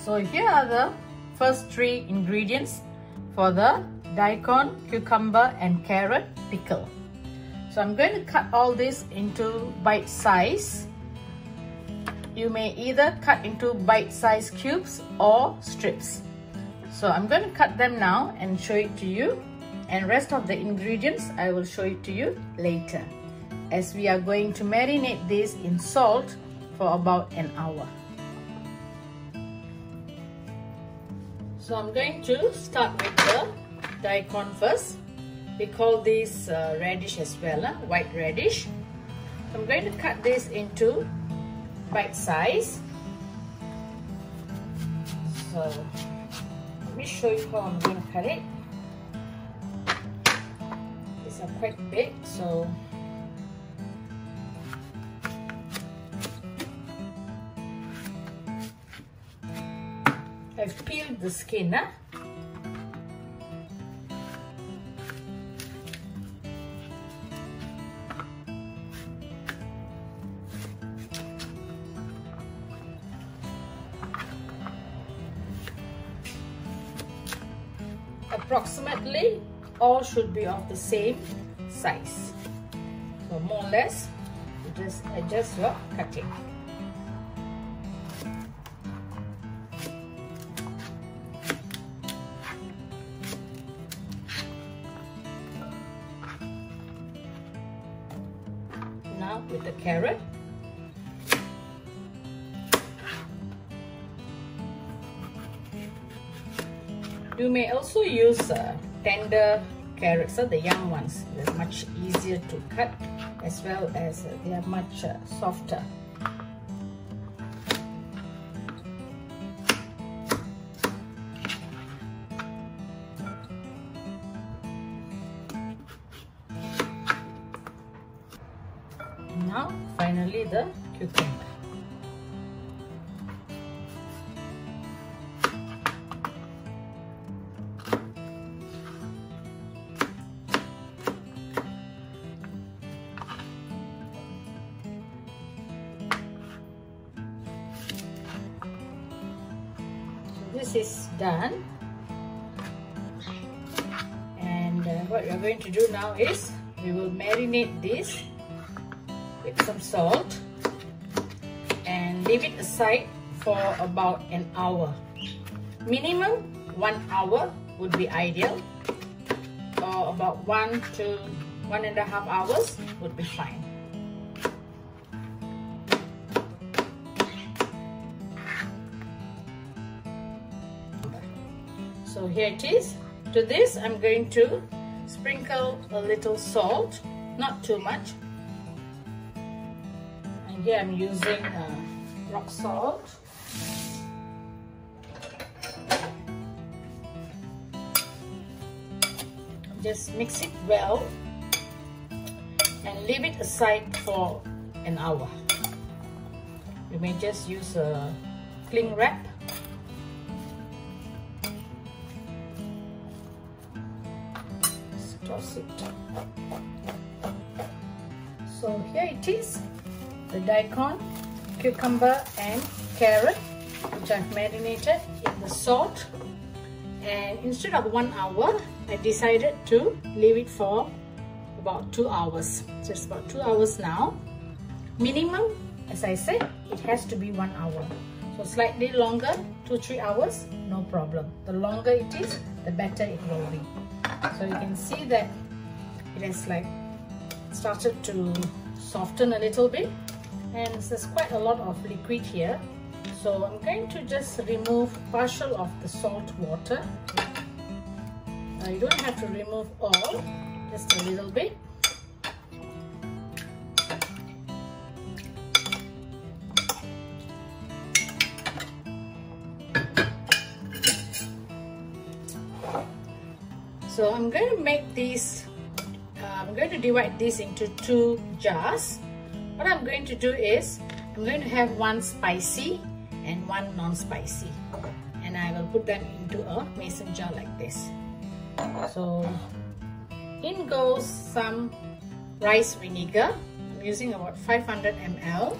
So here are the first three ingredients for the daikon, cucumber and carrot pickle. So I'm going to cut all this into bite size. You may either cut into bite-sized cubes or strips. So I'm going to cut them now and show it to you, and rest of the ingredients I will show it to you later, as we are going to marinate this in salt for about an hour. So I'm going to start with the daikon first. We call this radish as well, white radish. I'm going to cut this into bite size. So let me show you how I'm going to cut it. These are quite big, so I've peeled the skin. Approximately all should be of the same size. So more or less, you just adjust your cutting. Now with the carrot. You may also use tender carrots, the young ones. They're much easier to cut, as well as they are much softer. And now, finally, the cucumber. This is done, and what we are going to do now is we will marinate this with some salt and leave it aside for about an hour. Minimum 1 hour would be ideal, or about 1 to 1.5 hours would be fine. So here it is. To this I'm going to sprinkle a little salt, not too much. And here I'm using rock salt. Just mix it well and leave it aside for an hour. You may just use a cling wrap. Toss it. So here it is, the daikon, cucumber and carrot, which I've marinated in the salt, and instead of 1 hour I decided to leave it for about 2 hours. So it's about 2 hours now. Minimum, as I said, it has to be 1 hour. So slightly longer, 2-3 hours, no problem. The longer it is, the better it will be. So you can see that it has like started to soften a little bit, and there's quite a lot of liquid here. So I'm going to just remove partial of the salt water. You don't have to remove all, just a little bit. So I'm going to make these, I'm going to divide this into 2 jars. What I'm going to do is, I'm going to have one spicy and one non-spicy. And I will put them into a mason jar like this. So in goes some rice vinegar. I'm using about 500 ml.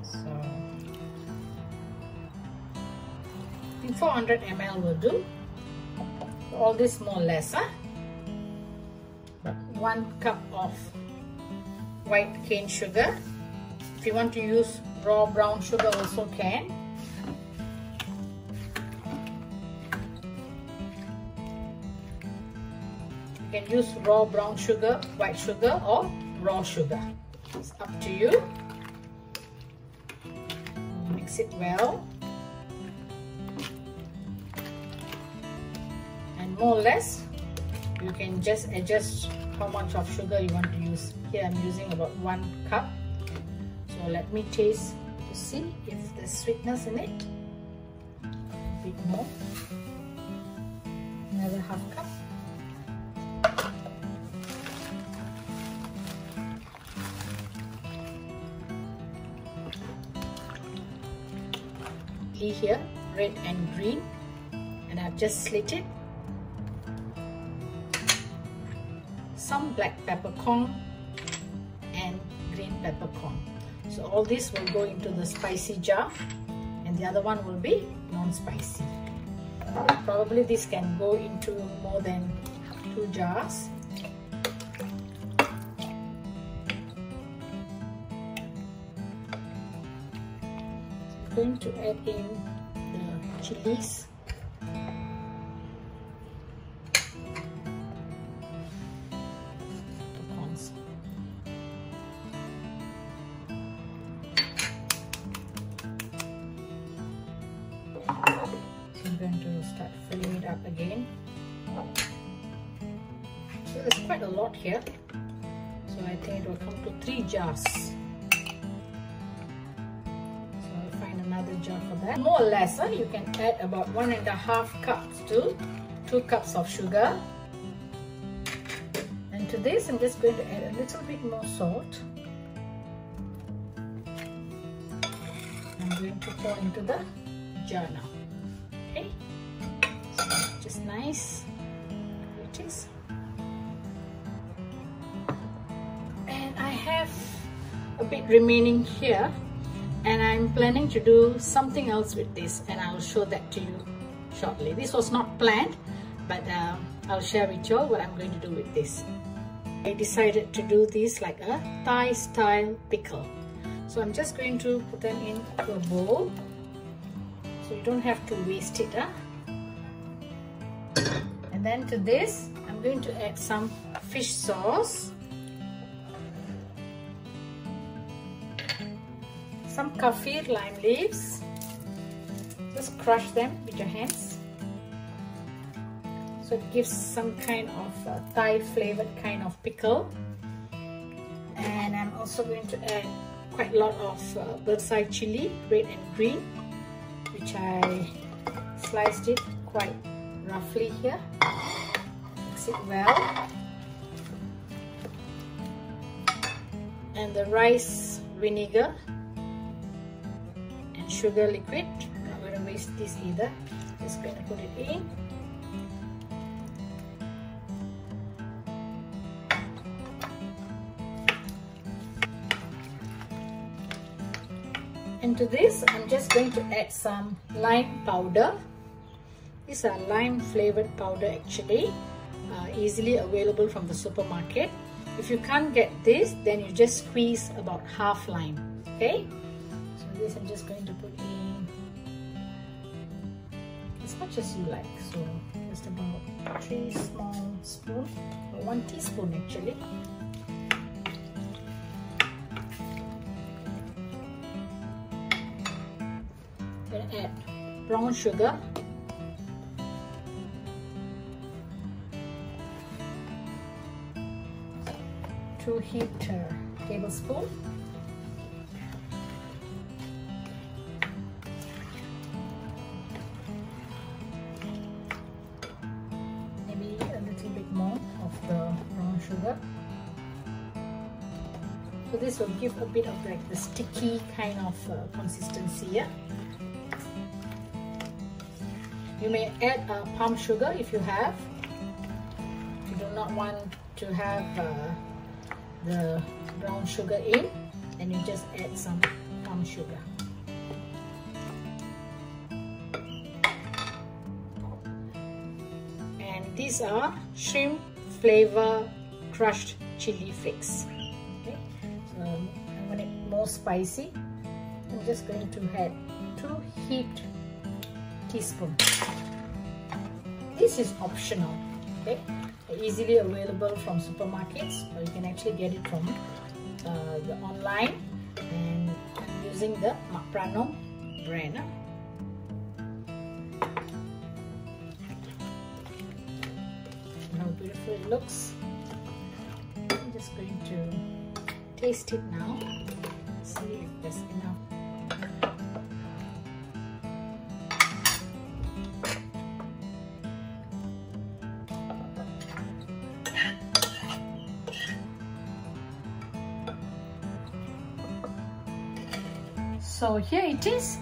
So 400 ml will do. All this more or less, but 1 cup of white cane sugar. If you want to use raw brown sugar also can. You can use raw brown sugar, white sugar or raw sugar. It's up to you. Mix it well. And more or less, you can just adjust how much of sugar you want to use. Here I'm using about 1 cup. So let me taste to see if there's sweetness in it. A bit more. Another half cup. Here, red and green, and I've just slit it. Some black peppercorn and green peppercorn. So all this will go into the spicy jar, and the other one will be non-spicy. Probably this can go into more than 2 jars. Going to add in the chillies, peppercorns, so I'm going to start filling it up again. So there's quite a lot here, so I think it will come to 3 jars. Another jar for that. More or less, you can add about 1.5 cups to 2 cups of sugar. And to this, I'm just going to add a little bit more salt. I'm going to pour into the jar now. Okay, so just nice. Here it is. And I have a bit remaining here. And I'm planning to do something else with this, and I'll show that to you shortly. This was not planned, but I'll share with you all what I'm going to do with this. I decided to do this like a Thai style pickle. So I'm just going to put them into a bowl, so you don't have to waste it. And then to this, I'm going to add some fish sauce, some kaffir lime leaves. Just crush them with your hands, so it gives some kind of Thai flavored kind of pickle. And I'm also going to add quite a lot of bird's eye chilli, red and green, which I sliced it quite roughly here. Mix it well. And the rice vinegar and sugar liquid. I'm not going to waste this either. Just going to put it in. And to this, I'm just going to add some lime powder. These are lime flavored powder actually, easily available from the supermarket. If you can't get this, then you just squeeze about half lime. Okay, so this I'm just going to put in as much as you like. So just about 3 small spoons, or 1 teaspoon actually. Add brown sugar, two heaped tablespoons, maybe a little bit more of the brown sugar. So this will give a bit of like the sticky kind of consistency. Yeah. You may add palm sugar if you have. If you do not want to have the brown sugar in, then you just add some palm sugar. these are shrimp flavor crushed chili flakes. Okay, so I want it more spicy. I'm just going to add 2 heaped teaspoons. This is optional. Okay, easily available from supermarkets, or you can actually get it from the online, and I'm using the Marinate brand. How beautiful it looks. I'm just going to taste it now. See if there's enough. So here it is,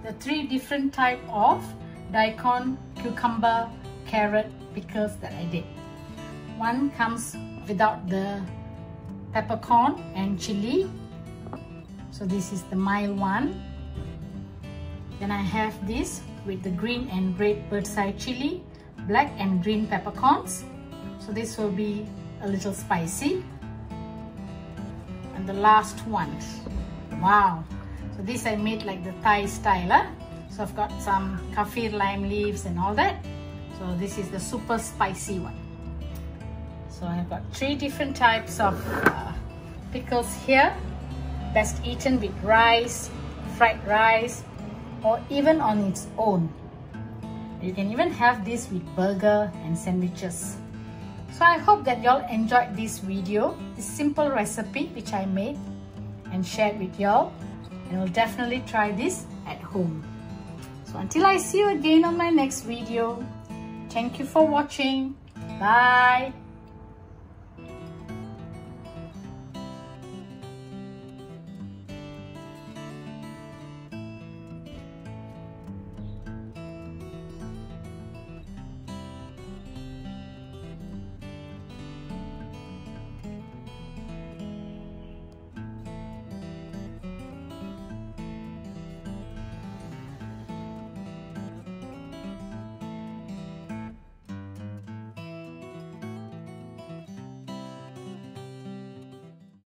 the 3 different type of daikon, cucumber, carrot pickles that I did. One comes without the peppercorn and chili. So this is the mild one. Then I have this with the green and red bird's eye chili, black and green peppercorns. So this will be a little spicy. And the last one, wow. So this I made like the Thai style. So I've got some kaffir lime leaves and all that. So this is the super spicy one. So I've got 3 different types of pickles here. Best eaten with rice, fried rice, or even on its own. You can even have this with burger and sandwiches. So I hope that y'all enjoyed this video, this simple recipe which I made and shared with y'all. And will definitely try this at home. So until I see you again on my next video, thank you for watching. Bye.